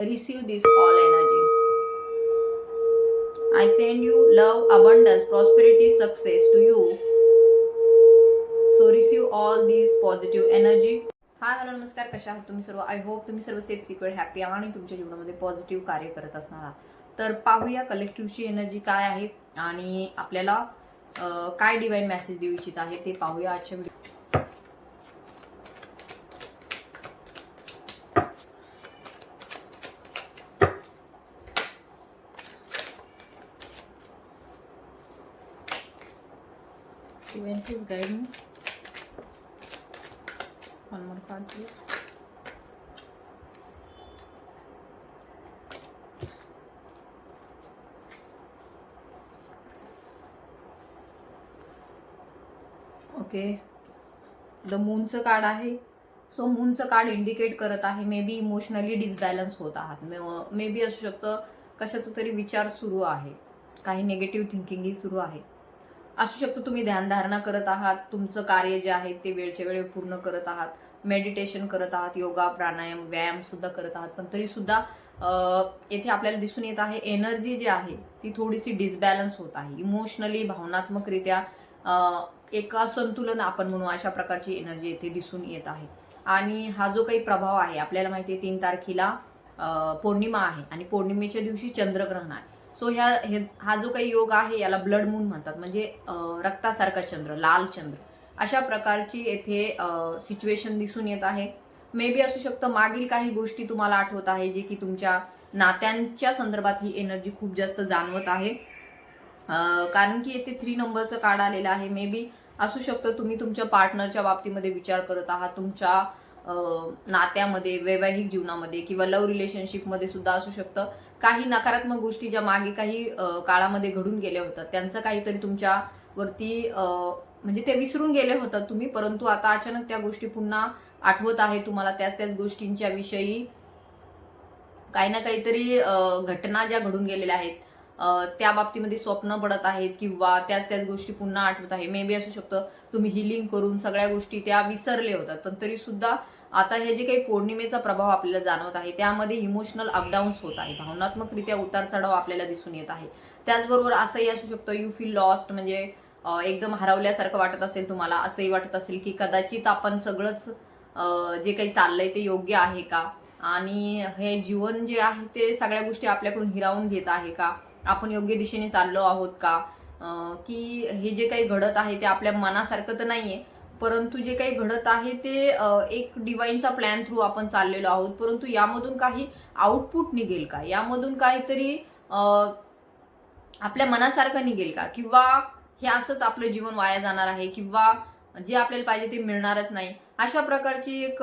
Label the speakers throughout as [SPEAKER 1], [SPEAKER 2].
[SPEAKER 1] receive this all energy. I send you love, abundance, prosperity, success to you. So receive all these positive energy. Hi hello नमस्कार, कशा आहात तुम्ही सर्व? I hope तुम्ही सर्व safe secure happy आणि तुमच्या जीवनामध्ये पॉझिटिव्ह कार्य करत असणार आहात. तर पाहूया कलेक्टिव्हची एनर्जी काय आहे आणि आपल्याला काय डिवाइन मेसेज देऊ इच्छित आहे ते पाहूया आजच्या video. Divine, please guide me. One more card, please. Okay, the मूनचं कार्ड आहे. सो मूनचं कार्ड इंडिकेट करत आहे मे बी इमोशनली डिसबॅलन्स होत आहात. मे बी असू शकतं कशाचा तरी विचार सुरू आहे, काही निगेटिव्ह थिंकिंग ही सुरू आहे. असू शकतं तुम्ही ध्यानधारणा करत आहात, तुमचं कार्य जे आहे ते वेळच्या वेळी पूर्ण करत आहात, मेडिटेशन करत आहात, योगा प्राणायाम व्यायाम सुद्धा करत आहात. पण तरी सुद्धा येथे आपल्याला दिसून येत आहे एनर्जी जी आहे ती थोडीशी डिसबॅलन्स होत आहे. इमोशनली भावनात्मकरित्या एक असंतुलन आपण म्हणू अशा प्रकारची एनर्जी येथे दिसून येत आहे. आणि हा जो काही प्रभाव आहे आपल्याला माहिती आहे 3 तारखेला पौर्णिमा आहे आणि पौर्णिमेच्या दिवशी चंद्रग्रहण आहे. सो हा जो काही योग आहे याला ब्लड मून म्हणतात, म्हणजे रक्तासारखा चंद्र, लाल चंद्र अशा प्रकारची येथे सिच्युएशन दिसून येत आहे. मे बी असू शकतं मागील काही गोष्टी तुम्हाला आठवत आहे जे की तुमच्या नात्यांच्या संदर्भात ही एनर्जी खूप जास्त जाणवत आहे. कारण की येथे 3 नंबरचं कार्ड आलेलं आहे. मे बी असू शकतं तुम्ही तुमच्या पार्टनरच्या बाबतीमध्ये विचार करत आहात, तुमच्या नात्यामध्ये, वैवाहिक जीवनामध्ये किंवा लव्ह रिलेशनशिपमध्ये सुद्धा असू शकतं काही नकारात्मक गोष्टी ज्या मागे काही काळामध्ये घडून गेल्या होत्या त्यांचं काहीतरी तुमच्यावरती म्हणजे ते विसरून गेले होतात तुम्ही, परंतु आता अचानक त्या गोष्टी पुन्हा आठवत आहे तुम्हाला. त्याच गोष्टींच्या विषयी काही ना काहीतरी घटना ज्या घडून गेलेल्या आहेत त्या बाबतीमध्ये स्वप्न पडत आहेत किंवा त्याच गोष्टी पुन्हा आठवत आहे. मे बी असू शकतं तुम्ही हिलिंग करून सगळ्या गोष्टी त्या विसरले होतात, पण तरी सुद्धा आता हे जे काही पौर्णिमेचा प्रभाव आपल्याला जाणवत आहे त्यामध्ये इमोशनल अपडाऊन्स होत आहे, भावनात्मकरित्या उतार चढाव आपल्याला दिसून येत आहे. त्याचबरोबर असंही असू शकतं यू फील लॉस्ट, म्हणजे एकदम हरवल्यासारखं वाटत असेल तुम्हाला. असंही वाटत असेल की कदाचित आपण सगळंच जे काही चाललंय ते योग्य आहे का, आणि हे जीवन जे आहे ते सगळ्या गोष्टी आपल्याकडून हिरावून घेत आहे का, आपण योग्य दिशेने चाललो आहोत का, की हे जे काही घडत आहे ते आपल्या मनासारखं तर नाहीये, परंतु जे काही घडत आहे ते एक डिवाइनचा प्लॅन थ्रू आपण चाललेलो आहोत. परंतु यामधून काही आउटपुट निघेल का, यामधून काहीतरी आपल्या मनासारखं निघेल का, किंवा हे असंच आपलं जीवन वाया जाणार आहे, किंवा जे आपल्याला पाहिजे ते मिळणारच नाही, अशा प्रकारची एक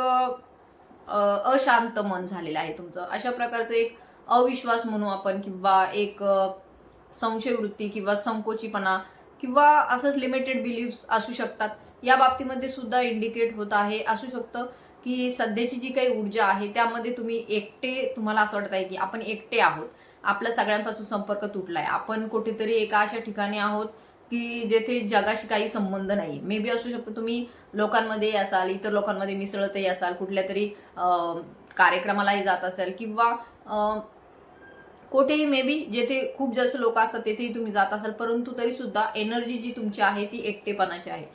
[SPEAKER 1] अशांत मन झालेलं आहे तुमचं. अशा प्रकारचं एक अविश्वास म्हणू आपण, किंवा एक संशय वृत्ती किंवा संकोचीपणा किंवा असंच लिमिटेड बिलीफ्स असू शकतात. या बाबतीमध्ये सुद्धा इंडिकेट होत आहे. असू शकतं की सध्याची जी काही ऊर्जा आहे त्यामध्ये तुम्ही एकटे, तुम्हाला असं वाटत आहे की आपण एकटे आहोत, आपल्या सगळ्यांपासून संपर्क तुटलाय, आपण कुठेतरी एका अशा ठिकाणी आहोत की जेथे जगाशी काही संबंध नाही. मे बी असू शकतं तुम्ही लोकांमध्ये असाल, इतर लोकांमध्ये मिसळतही असाल, कुठल्या तरी कार्यक्रमालाही जात असाल, किंवा कुठेही मे बी जेथे खूप जास्त लोक असतात तेथेही तुम्ही जात असाल, परंतु तरी सुद्धा एनर्जी जी तुमची आहे ती एकटेपणाची आहे.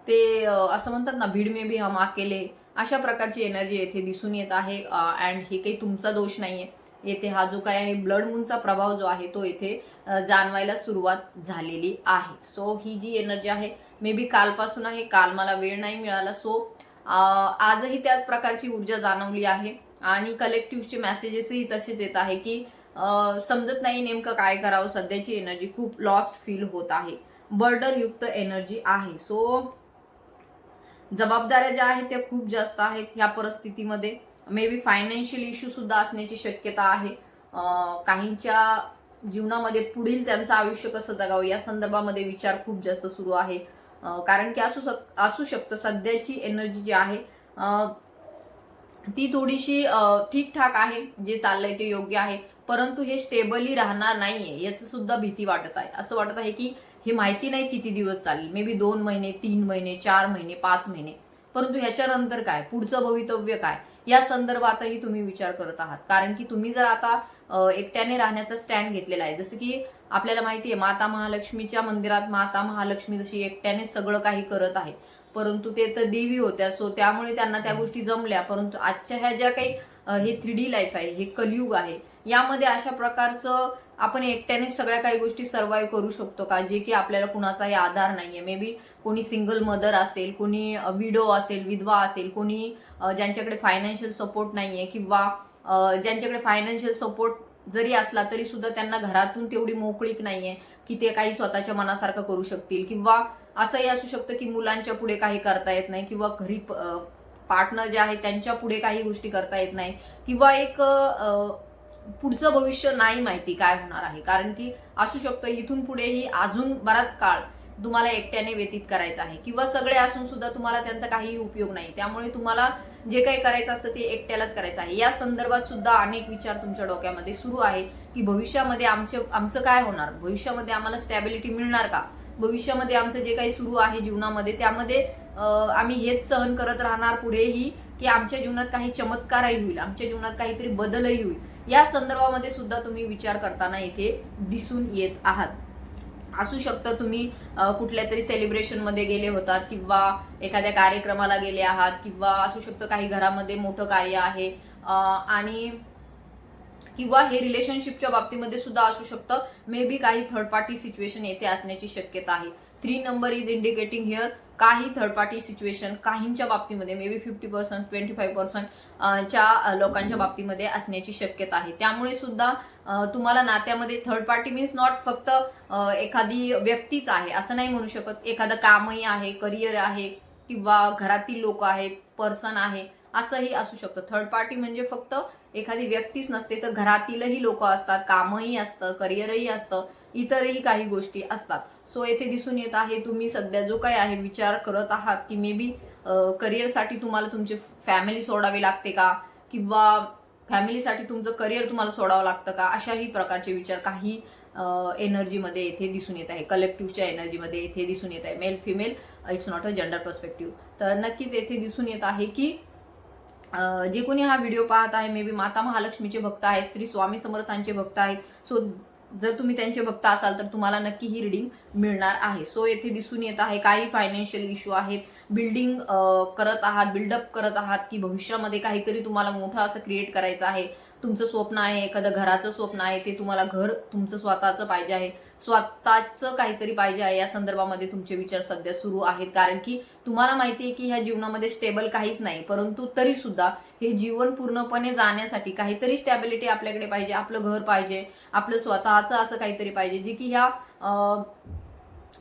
[SPEAKER 1] ते असं म्हणतात ना, भीड में भी हम अकेले, अशा प्रकारची एनर्जी येथे दिसून येत आहे. अँड हे काही तुमचा दोष नाहीये. येथे हा जो काय आहे ब्लड मूनचा प्रभाव जो आहे तो येथे जाणवायला सुरुवात झालेली आहे. सो ही जी एनर्जी आहे मे बी कालपासून आहे, काल मला वेळ नाही मिळाला, सो आजही त्याच प्रकारची ऊर्जा जाणवली आहे. आणि कलेक्टिव्हचे मेसेजेसही तसेच येत आहे की समजत नाही नेमकं काय करावं, सध्याची एनर्जी खूप लॉस्ट फील होत आहे, बर्डन युक्त एनर्जी आहे. सो जबाबदाऱ्या ज्या आहेत त्या खूप जास्त आहेत ह्या परिस्थितीमध्ये. मे बी फायनान्शियल इश्यू सुद्धा असण्याची शक्यता आहे. काहींच्या जीवनामध्ये पुढील त्यांचं आयुष्य कसं जगावं या संदर्भामध्ये विचार खूप जास्त सुरू आहे. कारण की असू शकतं सध्याची एनर्जी जी आहे ती थोडीशी ठीकठाक आहे, जे चाललंय ते योग्य आहे, परंतु हे स्टेबली राहणार नाहीये याची सुद्धा भीती वाटत आहे. असं वाटत आहे की हे माहिती नाही किती दिवस चालेल, मे बी 2 महिने, 3 महिने, 4 महिने, 5 महिने, परंतु ह्याच्यानंतर काय, पुढचं भवितव्य काय, या संदर्भातही तुम्ही विचार करत आहात. कारण की तुम्ही जर आता एकट्याने राहण्याचा स्टँड घेतलेला आहे, जसं की आपल्याला माहिती आहे माता महालक्ष्मीच्या मंदिरात माता महालक्ष्मी जशी एकट्याने सगळं काही करत आहे, परंतु ते तर देवी होत्या, सो त्यामुळे त्यांना त्या गोष्टी जमल्या. परंतु आजच्या ह्या ज्या काही हे 3D लाईफ आहे, हे कलियुग आहे, यामध्ये अशा प्रकारचं आपण एकट्याने सगळ्या काही गोष्टी सर्व्हाइव्ह करू शकतो का, जे की आपल्याला कुणाचाही आधार नाहीये. मे बी कोणी सिंगल मदर असेल, कोणी विडो असेल, विधवा असेल, कोणी ज्यांच्याकडे फायनान्शियल सपोर्ट नाहीये, किंवा ज्यांच्याकडे फायनान्शियल सपोर्ट जरी असला तरी सुद्धा त्यांना घरातून तेवढी मोकळीक नाहीये की ते काही स्वतःच्या मनासारखं करू शकतील, किंवा असंही असू शकतं की मुलांच्या पुढे काही करता येत नाही, किंवा घरी पार्टनर जे आहे त्यांच्या पुढे काही गोष्टी करता येत नाही, किंवा एक पुढचं भविष्य नाही माहिती काय होणार आहे. कारण की असू शकतं इथून पुढेही अजून बराच काळ तुम्हाला एकट्याने व्यतीत करायचा आहे, किंवा सगळे असून सुद्धा तुम्हाला त्यांचा काही उपयोग नाही. त्यामुळे तुम्हाला जे काही करायचं असतं ते एकट्यालाच करायचं आहे. या संदर्भात सुद्धा अनेक विचार तुमच्या डोक्यामध्ये सुरू आहे की भविष्यामध्ये आमचं काय होणार, भविष्यामध्ये आम्हाला स्टॅबिलिटी मिळणार का, भविष्यामध्ये आमचं जे काही सुरू आहे जीवनामध्ये त्यामध्ये आम्ही हेच सहन करत राहणार पुढेही, की आमच्या जीवनात काही चमत्कारही होईल, आमच्या जीवनात काहीतरी बदलही होईल. या संदर्भामध्ये सुद्धा तुम्ही विचार करताना इथे दिसून येत आहात. असू शकतं तुम्ही कुठल्या तरी सेलिब्रेशन मध्ये गेले होतात, किंवा एखाद्या कार्यक्रमाला गेले आहात, किंवा असू शकतं काही घरामध्ये मोठं कार्य आहे, आणि किंवा हे रिलेशनशिपच्या बाबतीमध्ये सुद्धा असू शकतं. मे बी काही थर्ड पार्टी सिच्युएशन येथे असण्याची शक्यता आहे. 3 नंबर इज इंडिकेटिंग हिअर काही थर्ड पार्टी सिच्युएशन काहींच्या बाबतीमध्ये मे बी 50%, 25% च्या लोकांच्या बाबतीमध्ये असण्याची शक्यता आहे. त्यामुळे सुद्धा तुम्हाला नात्यामध्ये थर्ड पार्टी मीन्स नॉट फक्त एखादी व्यक्तीच आहे असं नाही म्हणू शकत, एखादं कामही आहे, करिअर आहे, किंवा घरातील लोक आहेत, पर्सन आहे, असंही असू शकतं. थर्ड पार्टी म्हणजे फक्त एखादी व्यक्तीच नसते, तर घरातीलही लोक असतात, कामही असतं, करिअरही असतं, इतरही काही गोष्टी असतात. सो येथे दिसून येत आहे तुम्ही सध्या जो काही आहे विचार करत आहात की मे बी करिअरसाठी तुम्हाला तुमची फॅमिली सोडावी लागते का, किंवा फॅमिलीसाठी तुमचं करिअर तुम्हाला सोडावं लागतं का, अशाही प्रकारचे विचार काही एनर्जीमध्ये येथे दिसून येत आहे. कलेक्टिव्हच्या एनर्जीमध्ये येथे दिसून येत आहे. Male female it's not a gender perspective. तर नक्कीच येथे दिसून येत आहे की जे कोणी हा व्हिडिओ पाहत आहे मे बी माता महालक्ष्मीचे भक्त आहेत, श्री स्वामी समर्थांचे भक्त आहेत. सो जर तुम्ही त्यांचे भक्त असाल तर तुम्हाला नक्की ही रिडिंग मिळणार आहे. सो येथे दिसून येत आहे काही फायनान्शियल इश्यू आहेत, बिल्डिंग करत आहात, बिल्डअप करत आहात, की भविष्यामध्ये काहीतरी तुम्हाला मोठं असं क्रिएट करायचं आहे. तुमचं स्वप्न आहे, एखादं घराचं स्वप्न आहे, ते तुम्हाला घर तुमचं स्वतःचं पाहिजे आहे, स्वतःचं काहीतरी पाहिजे आहे. या संदर्भामध्ये तुमचे विचार सध्या सुरू आहेत. कारण की तुम्हाला माहिती आहे की ह्या जीवनामध्ये स्टेबल काहीच नाही, परंतु तरी सुद्धा हे जीवन पूर्णपणे जाण्यासाठी काहीतरी स्टॅबिलिटी आपल्याकडे पाहिजे, आपलं घर पाहिजे, आपलं स्वतःचं असं काहीतरी पाहिजे, जे की ह्या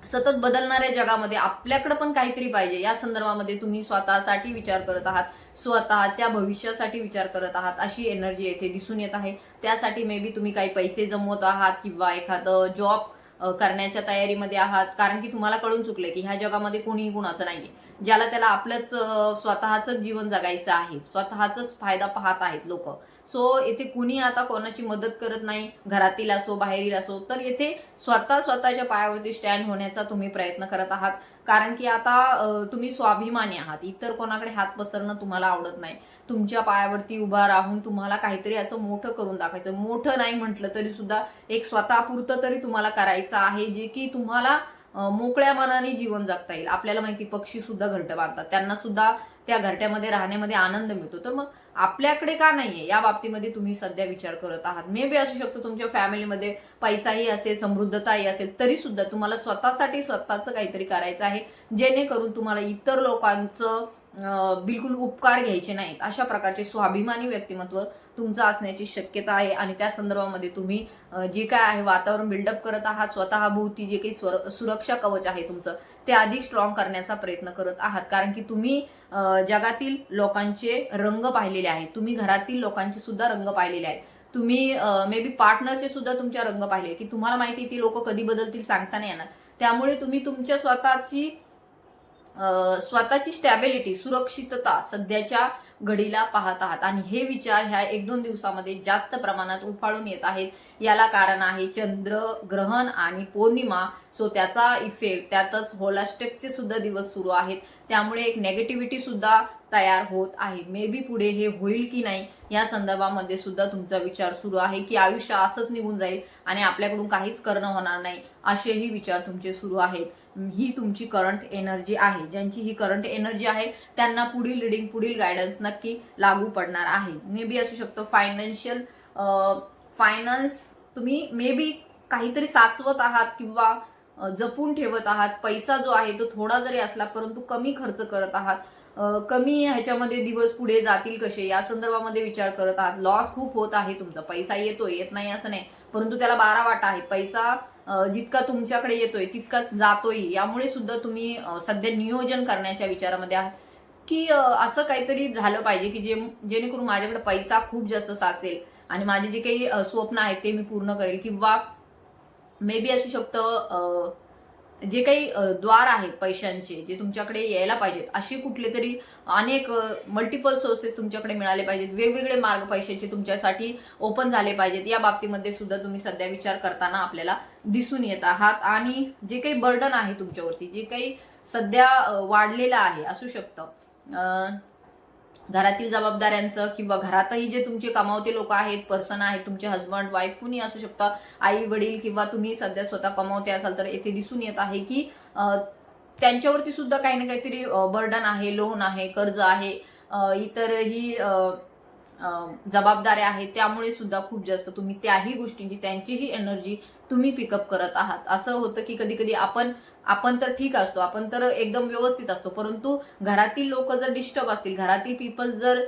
[SPEAKER 1] सतत बदलणाऱ्या जगामध्ये आपल्याकडे पण काहीतरी पाहिजे. या संदर्भामध्ये तुम्ही स्वतःसाठी विचार करत आहात, स्वतःच्या भविष्यासाठी विचार करत आहात, अशी एनर्जी येथे दिसून येत आहे. त्यासाठी मे बी तुम्ही काही पैसे जमवत आहात, किंवा एखादं जॉब करण्याच्या तयारीमध्ये आहात. कारण की तुम्हाला कळून चुकलंय की ह्या जगामध्ये कोणीही कुणाचं नाहीये, ज्याला त्याला आपलंच स्वतःच जीवन जगायचं आहे, स्वतःच फायदा पाहत आहेत लोक. सो येथे कुणी आता कोणाची मदत करत नाही, घरातील असो बाहेरील असो, तर येथे स्वतःच्या पायावरती स्टँड होण्याचा तुम्ही प्रयत्न करत आहात. कारण की आता तुम्ही स्वाभिमानी आहात, इतर कोणाकडे हात पसरणं तुम्हाला आवडत नाही. तुमच्या पायावरती उभा राहून तुम्हाला काहीतरी असं मोठं करून दाखवायचं. मोठं नाही म्हटलं तरी सुद्धा एक स्वतःपुरतं तरी तुम्हाला करायचं आहे, जे की तुम्हाला मोकळ्या मनाने जीवन जगता येईल. आपल्याला माहिती पक्षी सुद्धा घरटं बांधतात, त्यांना सुद्धा त्या घरट्यामध्ये राहण्यामध्ये आनंद मिळतो. तर मग आपल्याकडे का नाहीये, या बाबतीमध्ये तुम्ही सध्या विचार करत आहात. मे बी असू शकतो तुमच्या फॅमिलीमध्ये पैसाही असेल, समृद्धताही असेल, तरी सुद्धा तुम्हाला स्वतःसाठी स्वतःचं काहीतरी करायचं आहे, जेणेकरून तुम्हाला इतर लोकांचं बिलकुल उपकार घ्यायचे नाहीत. अशा प्रकारचे स्वाभिमानी व्यक्तिमत्व तुमचं असण्याची शक्यता आहे. आणि त्या संदर्भामध्ये तुम्ही जे काय आहे वातावरण बिल्डअप करत आहात, स्वतःभोवती जे काही सुरक्षा कवच आहे तुमचं, ते अधिक स्ट्रॉंग करण्याचा प्रयत्न करत आहात. कारण की तुम्ही जगातील लोकांचे रंग पाहिलेले आहेत, तुम्ही घरातील लोकांचे सुद्धा रंग पाहिलेले आहेत, तुम्ही मे बी पार्टनरचे सुद्धा तुमच्या रंग पाहिले, की तुम्हाला माहिती ती लोक कधी बदलतील सांगता नाही येणार. त्यामुळे तुम्ही तुमच्या स्वतःची स्टॅबिलिटी, सुरक्षितता सध्याच्या घडीला पाहत आहात. आणि हे विचार ह्या 1-2 दिवसामध्ये जास्त प्रमाणात उफाळून येत आहेत. याला कारण आहे चंद्र ग्रहण आणि पौर्णिमा. सो त्याचा इफेक्ट, त्यातच होलास्टेकचे सुद्धा दिवस सुरू आहेत. त्यामुळे एक नेगेटिव्हिटी सुद्धा तयार होत आहे. मे बी पुढे हे होईल की नाही या संदर्भामध्ये सुद्धा तुमचा विचार सुरू आहे, की आयुष्य असंच निघून जाईल आणि आपल्याकडून काहीच करणं होणार नाही, असेही विचार तुमचे सुरू आहेत. ही तुमची करंट एनर्जी आहे. ज्यांची ही करंट एनर्जी आहे त्यांना पुढील रीडिंग, पुढील गायडन्स नक्की लागू पडणार आहे. मे बी असू शकतं फायनान्स तुम्ही मे बी काहीतरी साचवत आहात किंवा जपून ठेवत आहात. पैसा जो आहे तो थोडा जरी असला परंतु कमी खर्च करत आहात. कमी ह्याच्यामध्ये दिवस पुढे जातील कसे या संदर्भामध्ये विचार करत आहात. लॉस खूप होत आहे तुमचा. पैसा येतोय, येत नाही असं नाही, परंतु त्याला 12 वाटा आहेत. पैसा जितका तुमच्याकडे येतोय तितकाच जातोय. यामुळे सुद्धा तुम्ही सध्या नियोजन करण्याच्या विचारामध्ये आहात, की असं काहीतरी झालं पाहिजे की जेणेकरून माझ्याकडे पैसा खूप जास्त साचेल आणि माझे जे काही स्वप्न आहेत ते मी पूर्ण करेल. किंवा मे बी असू शकतं जे काही द्वार आहेत पैशांचे जे तुमच्याकडे यायला पाहिजेत, असे कुठले तरी अनेक मल्टिपल सोर्सेस तुमच्याकडे मिळाले पाहिजेत. वेगवेगळे मार्ग पैशाचे तुमच्यासाठी ओपन झाले पाहिजेत. या बाबतीमध्ये सुद्धा तुम्ही सध्या विचार करताना आपल्याला दिसून येत आहात. आणि जे काही बर्डन आहे तुमच्यावरती, जे काही सध्या वाढलेलं आहे, असू शकतं घरातील जबाबदाऱ्यांचं किंवा घरातही जे तुमचे कमावते लोक आहेत, पर्सन आहेत, तुमचे हस्बंड वाईफ कुणी असू शकतं, आई वडील, किंवा तुम्ही सध्या स्वतः कमावते असाल तर येथे दिसून येत आहे की त्यांच्यावरती सुद्धा काही ना काहीतरी बर्डन आहे, लोन आहे, कर्ज आहे, इतरही जबाबदाऱ्या आहेत. त्यामुळे सुद्धा खूप जास्त तुम्ही त्याही गोष्टींची, त्यांचीही एनर्जी तुम्ही पिकअप करत आहात. असं होतं की कधी कधी आपण तर ठीक असतो, आपण तर एकदम व्यवस्थित असतो, परंतु घरातील लोक जर डिस्टर्ब असतील, घरातील पीपल जर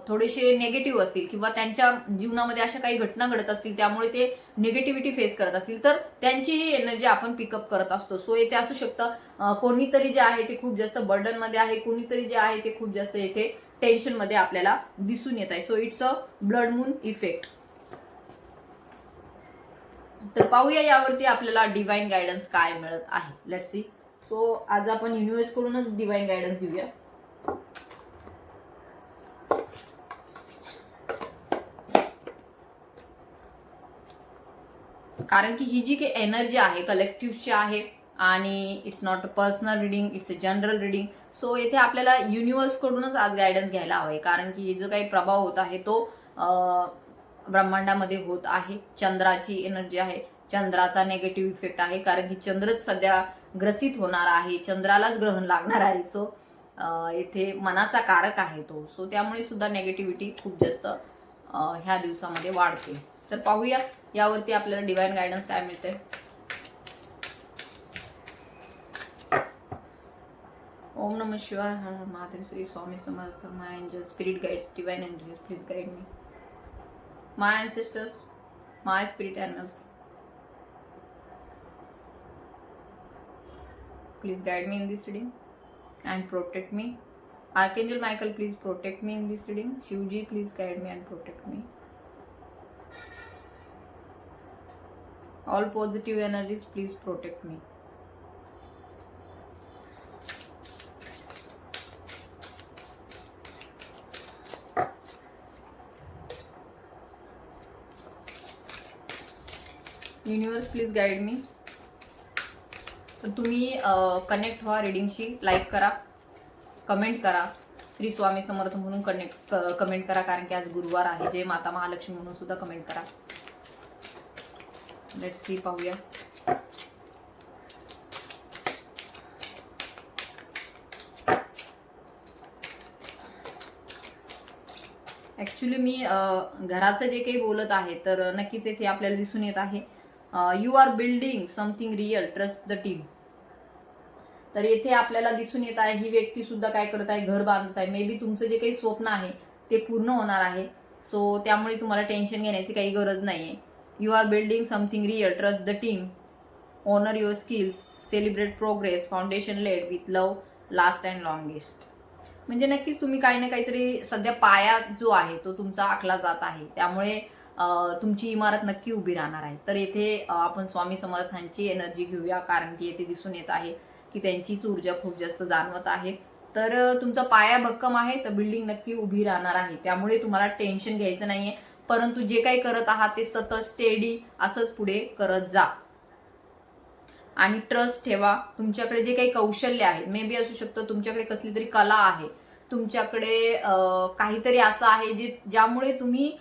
[SPEAKER 1] थोडेसे निगेटिव्ह असतील किंवा त्यांच्या जीवनामध्ये अशा काही घटना घडत असतील त्यामुळे ते निगेटिव्हिटी फेस करत असतील तर त्यांचीही एनर्जी आपण पिकअप करत असतो. सो येथे असू शकतं कोणीतरी जे आहे ते खूप जास्त बर्डन मध्ये आहे, कोणीतरी जे आहे ते खूप जास्त येथे टेन्शन मध्ये आपल्याला दिसून येत आहे. So it's a blood moon effect. तर पाहूया यावरती आपल्याला डिवाइन गायडन्स काय मिळत आहे. Let's see. सो आज आपण युनिव्हर्स कडूनच डिवाइन गायडन्स घेऊया. कारण की ही जी काही एनर्जी आहे कलेक्टिव्हची आहे आणि it's not a personal reading, it's a general reading. So येथे आपल्याला युनिव्हर्स कडूनच आज गायडन्स घ्यायला हवंय. कारण की जो काही प्रभाव होत आहे तो ब्रह्मांडामध्ये होत आहे. चंद्राची एनर्जी आहे, चंद्राचा नेगेटिव्ह इफेक्ट आहे. कारण की चंद्रच सध्या ग्रसित होणार आहे, चंद्रालाच ग्रहण लागणार आहे. सो येथे मनाचा कारक आहे तो. सो त्यामुळे सुद्धा नेगेटिव्हिटी खूप जास्त ह्या दिवसामध्ये वाढते. तर पाहूया यावरती आपल्याला डिवाइन गायडन्स काय मिळते. ओम नमः शिवाय, हर हर Mahadev, Shri Swami Samarth, my angel, spirit guides, divine energies, please guide me. My ancestors, my spirit animals, please guide me in this reading and protect me. Archangel Michael, please protect me in this reading. Shivji, please guide me and protect me. All positive energies, please protect me. Universe, please guide me. तर तुम्ही connect व्हा रीडिंगशी. Like करा, comment करा, श्री स्वामी समर्थ म्हणून comment करा. कारण की आज गुरुवार आहे. जय माता महालक्ष्मी म्हणून सुद्धा कमेंट करा. Let's see. पाहूया. ऍक्च्युली मी घराचं जे काही बोलत आहे तर नक्कीच येथे आपल्याला दिसून येत आहे you are building something real, trust the team. तर येथे आपल्याला दिसून येत आहे ही व्यक्ती सुद्धा काय करत आहे, घर बांधत आहे. मे बी तुमचं जे काही स्वप्न आहे ते पूर्ण होणार आहे. सो त्यामुळे तुम्हाला टेन्शन घेण्याची काही गरज नाहीये. You are building something real, trust the team, honour your skills, celebrate progress, foundation laid with love, last and longest. म्हणजे नक्कीच तुम्ही काही ना काहीतरी सध्या पाया जो आहे तो तुमचा आखला जात आहे. त्यामुळे तुमची इमारत नक्की उभी राहणार आहे. तर येथे आपण स्वामी समर्थांची एनर्जी घेऊया. कारण की येथे दिसून येत आहे की त्यांचीच ऊर्जा खूप जास्त जाणवत आहे. तर तुमचा पाया भक्कम आहे, तर बिल्डिंग नक्की उभी राहणार आहे. त्यामुळे तुम्हाला टेन्शन घ्यायचं नाहीये, परंतु जे काही करत आहात ते सतत स्टेडी असंच पुढे करत जा आणि ट्रस्ट ठेवा. तुमच्याकडे जे काही कौशल्य आहे, मे बी असू शकतं तुमच्याकडे कसली तरी कला आहे, तुमच्याकडे काहीतरी असं आहे ज्यामुळे तुम्ही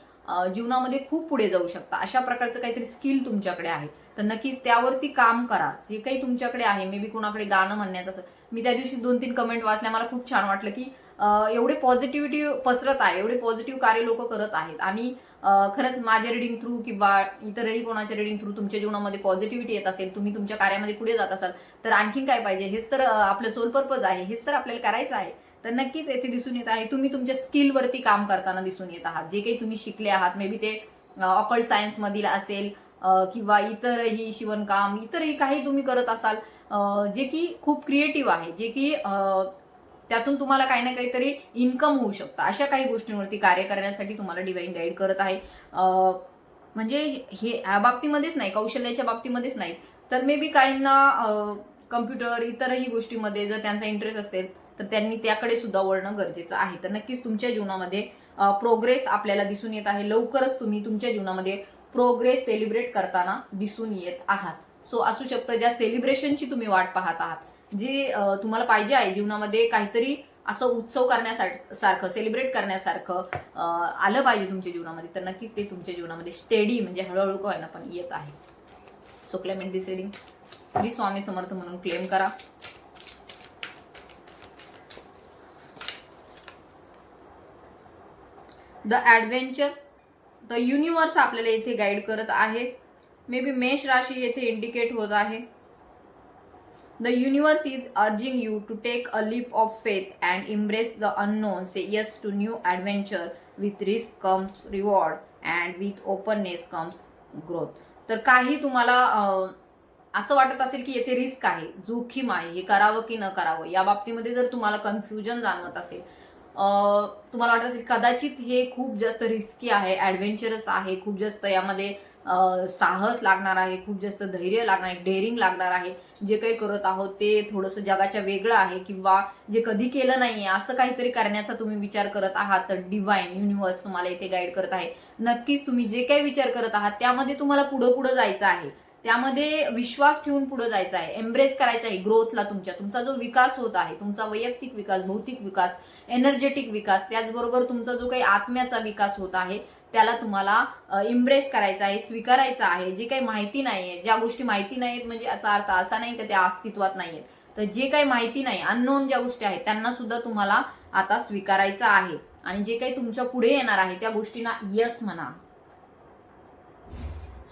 [SPEAKER 1] जीवनामध्ये खूप पुढे जाऊ शकता, अशा प्रकारचं काहीतरी स्किल तुमच्याकडे आहे. तर नक्कीच त्यावरती काम करा. जे काही तुमच्याकडे आहे, मे बी कोणाकडे गाणं म्हणण्याचं असं, मी त्या दिवशी 2-3 कमेंट वाचल्या, मला खूप छान वाटलं की एवढे पॉझिटिव्हिटी पसरत आहे, एवढे पॉझिटिव्ह कार्य लोक करत आहेत. आणि खरंच माझ्या रिडिंग थ्रू किंवा इतरही कोणाच्या रिडिंग थ्रू तुमच्या जीवनामध्ये पॉझिटिव्हिटी येत असेल, तुम्ही तुमच्या कार्यामध्ये पुढे जात असाल, तर आणखीन काय पाहिजे? हेच तर आपलं सोल पर्पज आहे, हेच तर आपल्याला करायचं आहे. तर नक्कीच येथे दिसून येत आहे तुम्ही तुमच्या स्किलवरती काम करताना दिसून येत आहात. जे काही तुम्ही शिकले आहात, मे बी ते ऑकल्ट सायन्स मधील असेल किंवा इतरही शिवणकाम, इतरही काही तुम्ही करत असाल जे की खूप क्रिएटिव्ह आहे, जे की त्यातून तुम्हाला काही ना काहीतरी इन्कम होऊ शकतं. अशा काही गोष्टींवरती कार्य करण्यासाठी तुम्हाला डिवाइन गाईड करत आहे. म्हणजे हे ह्या बाबतीमध्येच नाही, कौशल्याच्या बाबतीमध्येच नाही, तर मे बी काहींना कम्प्युटर इतरही गोष्टीमध्ये जर त्यांचा इंटरेस्ट असेल तर त्यांनी त्याकडे सुद्धा वळणं गरजेचं आहे. तर नक्कीच तुमच्या जीवनामध्ये प्रोग्रेस आपल्याला दिसून येत आहे. लवकरच तुम्ही तुमच्या जीवनामध्ये प्रोग्रेस सेलिब्रेट करताना दिसून येत आहात. सो असू शकतं ज्या सेलिब्रेशनची तुम्ही वाट पाहत आहात, जे तुम्हाला पाहिजे आहे जीवनामध्ये काहीतरी असं उत्सव करण्यासारखं, सेलिब्रेट करण्यासारखं आलं पाहिजे तुमच्या जीवनामध्ये, तर नक्कीच ते तुमच्या जीवनामध्ये स्टेडी म्हणजे हळूहळू का होईना पण येत आहे. सो क्लेमेंट दिस रीडिंग, श्री स्वामी समर्थ म्हणून क्लेम करा. द ॲडव्हेंचर, द युनिव्हर्स आपल्याला इथे गाईड करत आहे. मे बी मेष राशी येथे इंडिकेट होत आहे. The universe is urging you to take a leap of faith and embrace the unknown. Say yes to new adventure. With risk comes reward and with openness comes growth. तर काही तुम्हाला असं वाटत असेल की येथे रिस्क आहे, जोखीम आहे, हे करावं की न करावं, या बाबतीमध्ये जर तुम्हाला कन्फ्युजन जाणवत असेल, तुम्हाला वाटत असेल कदाचित हे खूप जास्त रिस्की आहे, ॲडव्हेंचरस आहे, खूप जास्त यामध्ये साहस लागणार आहे, खूप जास्त धैर्य लागणार आहे, डेअरिंग लागणार आहे, जे काही करत आहोत ते थोडंसं जगाच्या वेगळं आहे किंवा जे कधी केलं नाहीये असं काहीतरी करण्याचा तुम्ही विचार करत आहात, तर डिवाइन युनिव्हर्स तुम्हाला इथे गाईड करत आहे. नक्कीच तुम्ही जे काही विचार करत आहात त्यामध्ये तुम्हाला पुढं जायचं आहे, त्यामध्ये विश्वास ठेवून पुढे जायचं आहे, एम्ब्रेस करायचं आहे ग्रोथला. तुमचा जो विकास होत आहे, तुमचा वैयक्तिक विकास, भौतिक विकास, एनर्जेटिक विकास, त्याचबरोबर तुमचा जो काही आत्म्याचा विकास होत आहे त्याला तुम्हाला इम्प्रेस करायचा आहे, स्वीकारायचा आहे. जे काही माहिती नाहीये, ज्या गोष्टी माहिती नाहीत म्हणजे याचा अर्थ असा नाही की त्या अस्तित्वात नाहीयेत, तर जे काही माहिती नाही, अननोन ज्या गोष्टी आहेत त्यांना सुद्धा तुम्हाला आता स्वीकारायचं आहे. आणि जे काही तुमच्या पुढे येणार आहे त्या गोष्टींना यस म्हणा.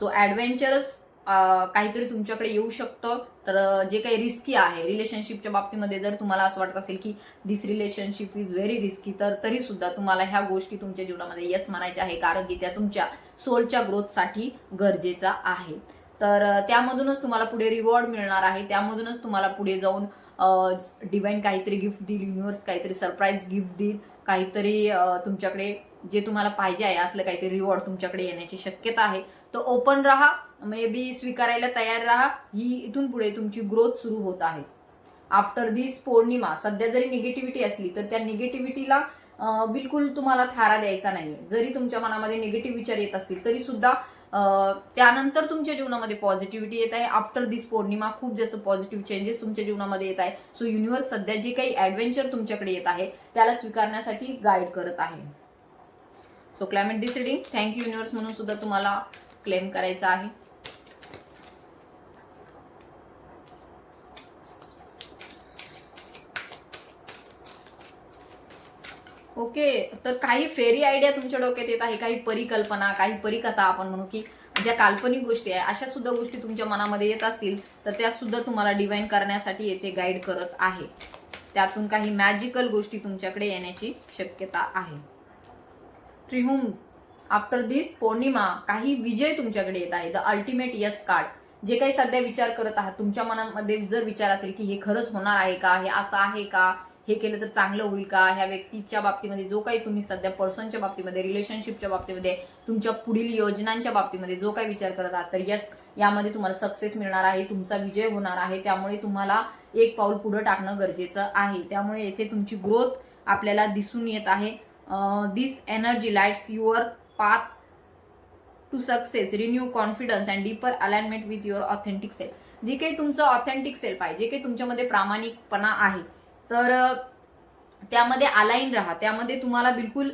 [SPEAKER 1] सो ॲडव्हेंचरस काहीतरी तुमच्याकडे येऊ शकतं. तर जे काही रिस्की आहे रिलेशनशिपच्या बाबतीमध्ये, जर तुम्हाला असं वाटत असेल की दिस रिलेशनशिप इज व्हेरी रिस्की, तर तरी सुद्धा तुम्हाला ह्या गोष्टी तुमच्या जीवनामध्ये यस म्हणायच्या आहे, कारण की त्या तुमच्या सोलच्या ग्रोथसाठी गरजेचा आहे. तर त्यामधूनच तुम्हाला पुढे रिवॉर्ड मिळणार आहे, त्यामधूनच तुम्हाला पुढे जाऊन डिवाइन काहीतरी गिफ्ट देईल, युनिव्हर्स काहीतरी सरप्राईज गिफ्ट देईल, काहीतरी तुमच्याकडे जे तुम्हाला पाहिजे आहे असलं काहीतरी रिवॉर्ड तुमच्याकडे येण्याची शक्यता आहे. तो ओपन राहा, मे बी स्वीकारायला तयार राहा. ही इथून पुढे तुमची ग्रोथ सुरू होत आहे. आफ्टर दिस पौर्णिमा, सध्या जरी निगेटिव्हिटी असली तर त्या निगेटिव्हिटीला बिलकुल तुम्हाला थारा द्यायचा नाहीये. जरी तुमच्या मनामध्ये निगेटिव्ह विचार येत असतील तरी सुद्धा त्यानंतर तुमच्या जीवनामध्ये पॉझिटिव्हिटी येत आहे. आफ्टर दिस पौर्णिमा खूप जास्त पॉझिटिव्ह चेंजेस तुमच्या जीवनामध्ये येत आहे. सो युनिव्हर्स सध्या जे काही ॲडव्हेंचर तुमच्याकडे येत आहे त्याला स्वीकारण्यासाठी गाईड करत आहे. सो क्लायमेट दिस रीडिंग, थँक्यू युनिव्हर्स म्हणून सुद्धा तुम्हाला क्लेम करायचं आहे. ओके, तर काही फेरी आयडिया तुमच्या डोक्यात येत आहे, काही परिकल्पना, काही परिकथा आपण म्हणू की ज्या काल्पनिक गोष्टी आहे, अशा सुद्धा गोष्टी तुमच्या मनामध्ये येत असतील तर त्या सुद्धा तुम्हाला डिवाइन करण्यासाठी येथे गाईड करत आहे. त्यातून काही मॅजिकल गोष्टी तुमच्याकडे येण्याची शक्यता आहे. ट्रिहुम, आफ्टर दिस पौर्णिमा काही विजय तुमच्याकडे येत आहे. द अल्टिमेट यस कार्ड, जे काही सध्या विचार करत आहात, तुमच्या मनामध्ये जर विचार असेल की हे खरंच होणार आहे का, हे असं आहे का, हे केलं तर चांगलं होईल का, ह्या व्यक्तीच्या बाबतीमध्ये जो काही तुम्ही सध्या पर्सनच्या बाबतीमध्ये, रिलेशनशिपच्या बाबतीमध्ये, तुमच्या पुढील योजनांच्या बाबतीमध्ये जो काही विचार करत आहात, तर यस, यामध्ये तुम्हाला सक्सेस मिळणार आहे, तुमचा विजय होणार आहे. त्यामुळे तुम्हाला एक पाऊल पुढे टाकणं गरजेचं आहे. त्यामुळे येथे तुमची ग्रोथ आपल्याला दिसून येत आहे. This energy lights your path to success, renew confidence and deeper alignment with your authentic self. जे काही तुमचं ऑथेंटिक सेल्फ आहे, जे काही तुमच्यामध्ये प्रामाणिकपणा आहे, तर त्यामध्ये अलाइन राहा, त्यामध्ये तुम्हाला बिलकुल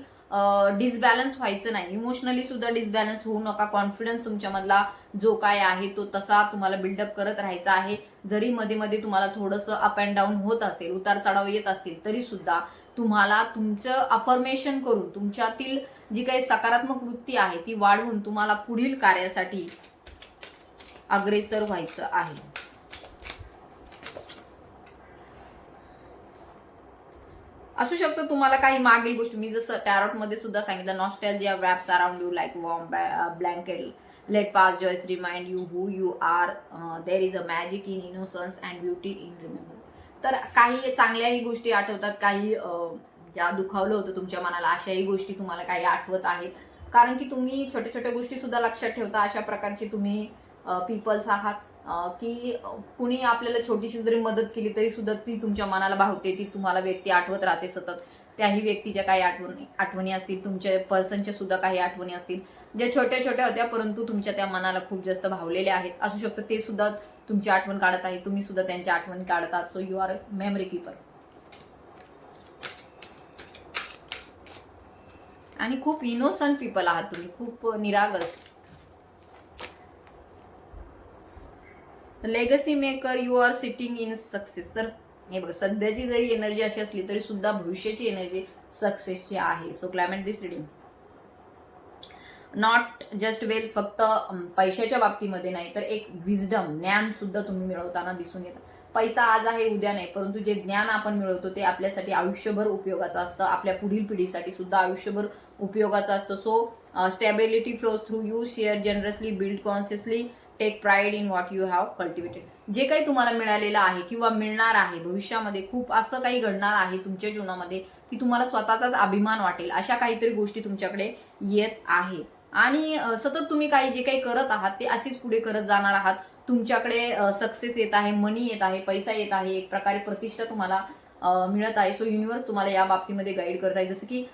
[SPEAKER 1] डिसबॅलन्स व्हायचं नाही. इमोशनली सुद्धा डिसबॅलन्स होऊ नका. कॉन्फिडन्स तुमच्यामधला जो काय आहे तो तसा तुम्हाला बिल्डअप करत राहायचा आहे. जरी मध्ये मध्ये तुम्हाला थोडंसं अप अँड डाऊन होत असेल, उतार चढाव येत असतील, तरी सुद्धा तुम्हाला तुमचं अफर्मेशन करून तुमच्यातील जी काही सकारात्मक वृत्ती आहे ती वाढवून तुम्हाला पुढील कार्यासाठी अग्रेसर व्हायचं आहे. असू शकतं तुम्हाला काही मागील गोष्टी, मी जसं टॅरोट मध्ये सुद्धा सांगितलं, nostalgia wraps around you like warm blanket. Let past joys remind you who you are. There is a magic in innocence and beauty in remember. तर काही चांगल्याही गोष्टी आठवतात, काही ज्या दुखावलं होतं तुमच्या मनाला अशाही गोष्टी तुम्हाला काही आठवत आहेत. कारण की तुम्ही छोट्या छोट्या गोष्टी सुद्धा लक्षात ठेवता. अशा प्रकारचे तुम्ही पीपल्स आहात की कुणी आपल्याला छोटीशी जरी मदत केली तरी सुद्धा ती तुमच्या मनाला भावते, ती तुम्हाला व्यक्ती आठवत राहते सतत. त्याही व्यक्तीच्या काही आठवणी असतील, तुमच्या पर्सनच्या सुद्धा काही आठवणी असतील ज्या छोट्या छोट्या होत्या परंतु तुमच्या त्या मनाला खूप जास्त भावलेल्या आहेत. असू शकतं ते सुद्धा तुमची आठवण काढत आहे, तुम्ही सुद्धा त्यांची आठवण काढतात. So you are a memory keeper. आणि खूप इनोसंट पीपल आहात तुम्ही, खूप निरागस. Legacy maker you are sitting in success. तर हे बघा, सध्याची जरी एनर्जी अशी असली तरी सुद्धा भविष्याची एनर्जी सक्सेसची आहे. So climate this reading. Not just wealth, फक्त पैशाच्या बाबतीमध्ये नाही तर एक विजडम, ज्ञान सुद्धा तुम्ही मिळवताना दिसून येतं. पैसा आज आहे उद्या नाही, परंतु जे ज्ञान आपण मिळवतो ते आपल्यासाठी आयुष्यभर उपयोगाचं असतं, आपल्या पुढील पिढीसाठी सुद्धा आयुष्यभर उपयोगाचं असतं. So stability flows through you, share generously, build consciously, take pride in what you have cultivated. जे काही तुम्हाला मिळालेलं आहे किंवा मिळणार आहे भविष्यामध्ये, खूप असं काही घडणार आहे तुमच्या जीवनामध्ये की तुम्हाला स्वतःचाच अभिमान वाटेल, अशा काहीतरी गोष्टी तुमच्याकडे येत आहे. आणि सतत तुम्ही काही जे काही करत आहात ते असेच पुढे करत जाणार आहात. तुमच्याकडे सक्सेस येत आहे, मनी येत आहे, पैसा येत आहे, एक प्रकारे प्रतिष्ठा तुम्हाला मिळत आहे. सो युनिव्हर्स तुम्हाला या बाबतीमध्ये गाईड करत आहे. जसं की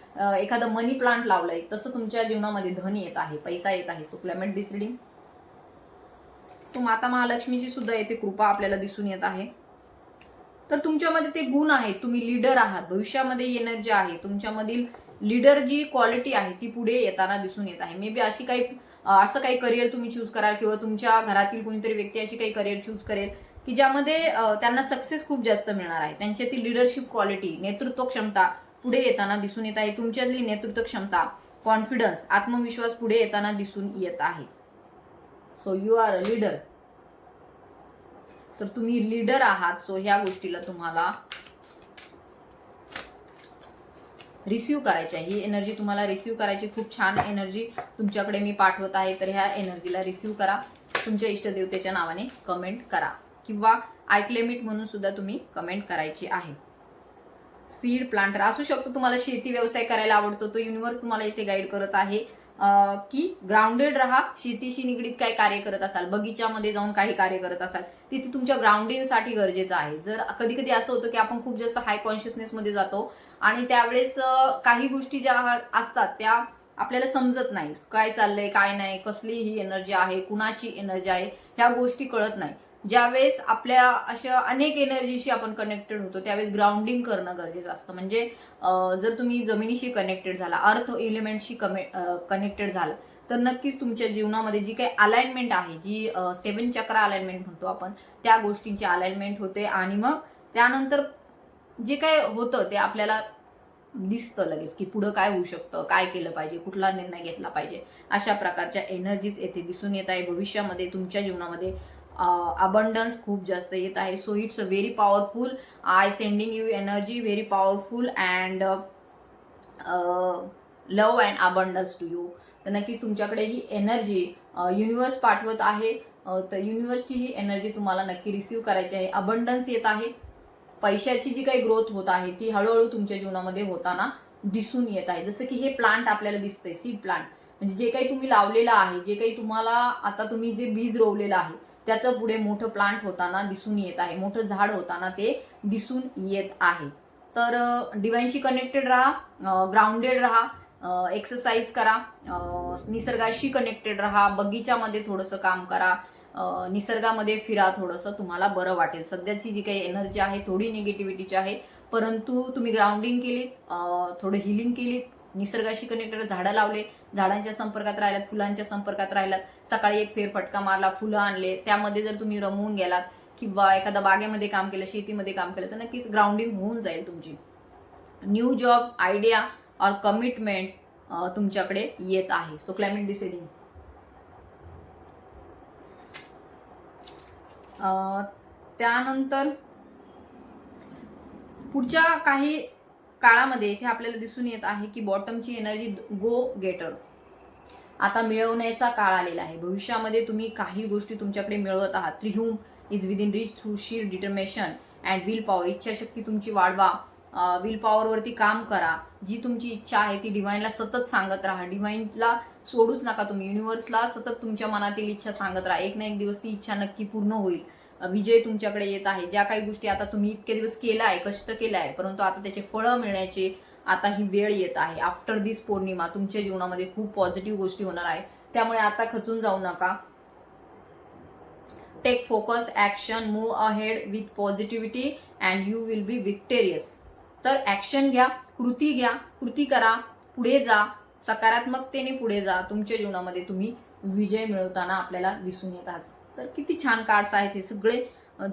[SPEAKER 1] एखादं मनी प्लांट लावलंय तसं तुमच्या जीवनामध्ये धन येत आहे, पैसा येत आहे. सो क्लायमेट दिस रिडिंग. सो माता महालक्ष्मीची सुद्धा येथे कृपा आपल्याला दिसून येत आहे. तर तुमच्यामध्ये ते गुण आहेत, तुम्ही लीडर आहात, भविष्यामध्ये एनर्जी आहे, तुमच्यामधील लीडर जी क्वालिटी आहे ती पुढे येताना दिसून येत आहे. मे बी असं काही करिअर तुम्ही चूज कराल किंवा तुमच्या घरातील कोणीतरी व्यक्ती अशी काही करिअर चूज करेल की ज्यामध्ये त्यांना सक्सेस खूप जास्त मिळणार आहे. त्यांच्यातील लिडरशिप क्वालिटी, नेतृत्व क्षमता पुढे येताना दिसून येत आहे. तुमच्यातली नेतृत्व क्षमता, कॉन्फिडन्स, आत्मविश्वास पुढे येताना दिसून येत आहे. So you are a leader. तर तुम्ही लीडर आहात. सो ह्या गोष्टीला तुम्हाला रिसीव्ह करायची आहे, ही एनर्जी तुम्हाला रिसीव्ह करायची. खूप छान एनर्जी तुमच्याकडे मी पाठवत आहे. तर ह्या एनर्जीला रिसीव्ह करा, तुमच्या इष्टदेवतेच्या नावाने कमेंट करा किंवा आय क्लेम इट म्हणून सुद्धा तुम्ही कमेंट करायची आहे. सीड प्लांटर असू शकतो, तुम्हाला शेती व्यवसाय करायला आवडतो, तो युनिव्हर्स तुम्हाला इथे गाईड करत आहे की ग्राउंडेड राहा. शेतीशी निगडीत काय कार्य करत असाल, बगीच्यामध्ये जाऊन काही कार्य करत असाल, तिथे तुमच्या ग्राउंडिंगसाठी गरजेचं आहे. जर कधी कधी असं होतं की आपण खूप जास्त हाय कॉन्शियसनेसमध्ये जातो आणि त्यावेळेस काही गोष्टी ज्या असतात त्या आपल्याला समजत नाही, काय चाललंय काय नाही, कसली ही एनर्जी आहे, कुणाची एनर्जी आहे, ह्या गोष्टी कळत नाही. ज्यावेळेस आपल्या अशा अनेक एनर्जीशी आपण कनेक्टेड होतो त्यावेळेस ग्राउंडिंग करणं गरजेचं असतं. म्हणजे जर तुम्ही जमिनीशी कनेक्टेड झाला, अर्थ एलिमेंटशी कनेक्टेड झाला तर नक्कीच तुमच्या जीवनामध्ये जी काही अलाइनमेंट आहे, जी 7 चक्र अलाइनमेंट म्हणतो आपण, त्या गोष्टींची अलाइनमेंट होते आणि मग त्यानंतर जे काय होतं ते आपल्याला दिसतं लगेच की पुढं काय होऊ शकतं, काय केलं पाहिजे, कुठला निर्णय घेतला पाहिजे. अशा प्रकारच्या एनर्जीज येथे दिसून येत आहे. भविष्यामध्ये तुमच्या जीवनामध्ये अबंडन्स खूप जास्त येत आहे. So it's a very powerful. I sending you energy very powerful and love and abundance to you. तर नक्कीच तुमच्याकडे ही एनर्जी युनिव्हर्स पाठवत आहे. तर युनिव्हर्सची ही एनर्जी तुम्हाला नक्की रिसीव्ह करायची आहे. अबंडन्स येत आहे, पैशाची जी काही ग्रोथ होत आहे ती हळूहळू तुमच्या जीवनामध्ये होताना दिसून येत आहे. जसं की हे प्लांट आपल्याला दिसतंय, सीड प्लांट, म्हणजे जे काही तुम्ही लावलेलं आहे, जे काही तुम्हाला आता तुम्ही जे बीज रोवलेलं आहे त्याचं पुढे मोठं प्लांट होताना दिसून येत आहे, मोठं झाड होताना ते दिसून येत आहे. तर डिवाइनशी कनेक्टेड राहा, ग्राउंडेड राहा, एक्सरसाइज करा, निसर्गाशी कनेक्टेड राहा, बगीच्यामध्ये थोडंसं काम करा, निसर्गामध्ये फिरा, थोडंसं तुम्हाला बरं वाटेल. सध्याची जी काही एनर्जी आहे थोडी निगेटिव्हिटीची आहे, परंतु तुम्ही ग्राउंडिंग केलीत, थोडं हिलिंग केलीत, निसर्गाशी कनेक्टेड झाडं लावले, झाडांच्या संपर्कात राहिलात, फुलांच्या संपर्कात राहिलात, सकाळी एक फेरफटका मारला, फुलं आणले, त्यामध्ये जर तुम्ही रमवून गेलात किंवा एखाद्या बागेमध्ये काम केलं, शेतीमध्ये काम केलं, तर नक्कीच ग्राउंडिंग होऊन जाईल तुमची. न्यू जॉब आयडिया और कमिटमेंट तुमच्याकडे येत आहे. So climate deciding. त्यानंतर पुढच्या काही काळामध्ये इथे आपल्याला दिसून येत आहे की बॉटमची एनर्जी गो गेटर. आता मिळवण्याचा काळ आलेला आहे. भविष्यामध्ये तुम्ही काही गोष्टी तुमच्याकडे मिळवत आहात. त्रिहुम इज विदिन रीच थ्रू शीर डिटर्मिनेशन अँड विल पॉवर. इच्छाशक्ती तुमची वाढवा, विल पॉवरवरती काम करा. जी तुमची इच्छा आहे ती डिव्हाइनला सतत सांगत राहा. डिव्हाइनला सोडूच नका तुम्ही. युनिव्हर्सला सतत तुमच्या मनातील इच्छा सांगत राहा. एक ना एक दिवस ती इच्छा नक्की पूर्ण होईल. विजय तुमच्याकडे येत आहे. ज्या काही गोष्टी आता तुम्ही इतके दिवस केला आहे, कष्ट केलं आहे, परंतु आता त्याचे फळं मिळण्याची आता ही वेळ येत आहे. आफ्टर दिस पौर्णिमा तुमच्या जीवनामध्ये खूप पॉझिटिव्ह गोष्टी होणार आहे. त्यामुळे आता खचून जाऊ नका. Take focus, action, move ahead with positivity and you will be victorious. तर ऍक्शन घ्या, कृती घ्या, कृती करा, पुढे जा, सकारात्मकतेने पुढे जा. तुमच्या जीवनामध्ये तुम्ही विजय मिळवताना आपल्याला दिसून येतात. तर किती छान कार्ड्स आहेत हे सगळे.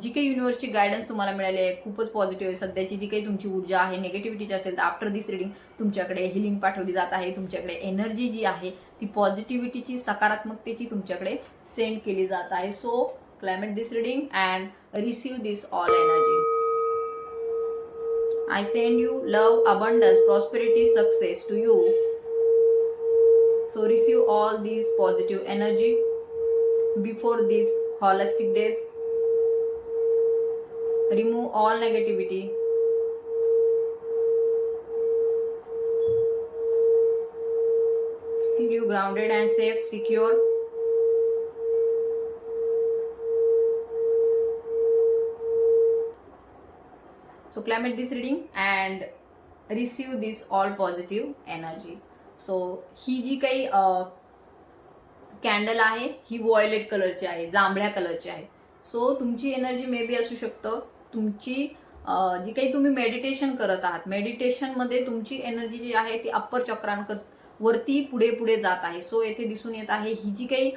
[SPEAKER 1] जी काही युनिव्हर्सची गायडन्स तुम्हाला मिळाली आहे खूपच पॉझिटिव्ह आहे. सध्याची जी काही तुमची ऊर्जा आहे निगेटिव्हिटीची असेल तर आफ्टर दिस रिडिंग तुमच्याकडे हिलिंग पाठवली जात आहे. तुमच्याकडे एनर्जी जी आहे ती पॉझिटिव्हिटीची, सकारात्मकतेची तुमच्याकडे सेंड केली जात आहे. So climate this reading and receive this all energy. I send you love, abundance, prosperity, success to you. So receive all these positive energy before these holistic days. Remove all negativity. Feel you grounded and safe, secure. So climate this reading and receive this all positive energy. So ही जी काही candle आहे ही violet कलरची आहे, जांभळ्या कलरची आहे. So तुमची energy may be असू शकतं तुमची जी काही तुम्ही मेडिटेशन करत आहात, मेडिटेशनमध्ये तुमची एनर्जी जी आहे ती अप्पर चक्रांक वरती पुढे पुढे जात आहे. सो येथे दिसून येत आहे ही जी काही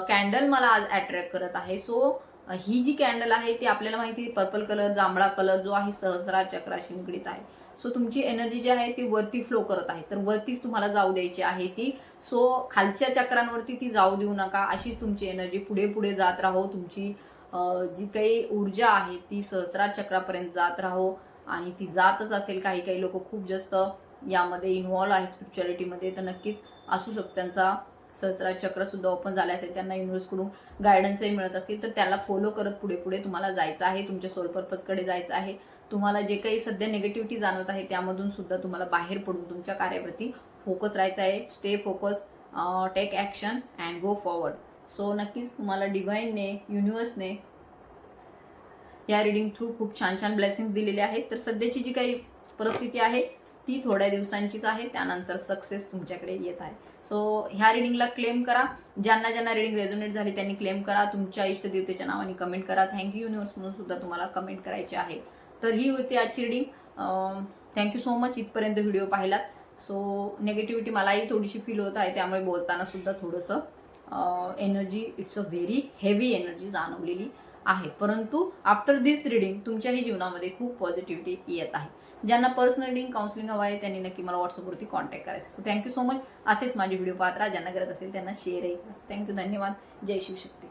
[SPEAKER 1] कॅन्डल मला आज अट्रॅक्ट करत आहे. सो ही जी कॅन्डल आहे ती आपल्याला माहिती पर्पल कलर, जांभळा कलर जो आहे सहस्रार चक्राशी निगडीत आहे. सो तुमची एनर्जी जी आहे ती वरती फ्लो करत आहे, तर वरतीच तुम्हाला जाऊ द्यायची आहे ती. सो खालच्या चक्रांवरती ती जाऊ देऊ नका. अशीच तुमची एनर्जी पुढे पुढे जात राहो. तुमची जी काही ऊर्जा आहे ती सहस्रार चक्रापर्यंत जात राहो आणि ती जातच असेल. काही काही लोक खूप जास्त यामध्ये इन्व्हॉल्व आहे स्पिरिच्युअलिटीमध्ये, तर नक्कीच असू शकतं त्यांचा सहस्रार चक्र सुद्धा ओपन झाले असेल, त्यांना युनिव्हर्सकडून गायडन्सही मिळत असेल, तर त्याला फॉलो करत पुढे पुढे तुम्हाला जायचं आहे. तुमच्या सोल पर्पजकडे जायचं आहे. तुम्हाला जे काही सध्या निगेटिव्हिटी जाणवत आहे त्यामधून सुद्धा तुम्हाला बाहेर पडून तुमच्या कार्यावरती फोकस राहायचा आहे. Stay focus, take action and go forward. So नक्कीच तुम्हाला डिव्हाइनने, युनिव्हर्सने या रिडिंग थ्रू खूप छान छान ब्लेसिंग्स दिलेले आहेत. तर सध्याची जी काही परिस्थिती आहे ती थोड्या दिवसांचीच आहे, त्यानंतर सक्सेस तुमच्याकडे येत आहे. सो ह्या रिडिंगला क्लेम करा. ज्यांना ज्यांना रिडिंग रेझोनेट झाली त्यांनी क्लेम करा. तुमच्या इष्टदेवतेच्या नावाने कमेंट करा. थँक्यू युनिव्हर्स म्हणून सुद्धा तुम्हाला कमेंट करायचे आहे. तर ही होती आजची रिडिंग. थँक्यू सो मच इथपर्यंत व्हिडिओ पाहिलात. सो नेगेटिव्हिटी मलाही थोडीशी फील होत आहे, त्यामुळे बोलताना सुद्धा थोडंसं energy, it's a very heavy energy जाणवलेली आहे. परंतु आफ्टर दिस रिडिंग तुमच्याही जीवनामध्ये खूप पॉझिटिव्हिटी येत आहे. ज्यांना पर्सनल रिडिंग, काउन्सिलिंग हवं आहे त्यांनी नक्की मला व्हॉट्सअपवरती कॉन्टॅक्ट करायचं. So thank you so much. असेच माझे व्हिडिओ पाहत राहा. ज्यांना गरज असेल त्यांना शेअरही करा. थँक्यू, धन्यवाद. जय शिवशक्ती.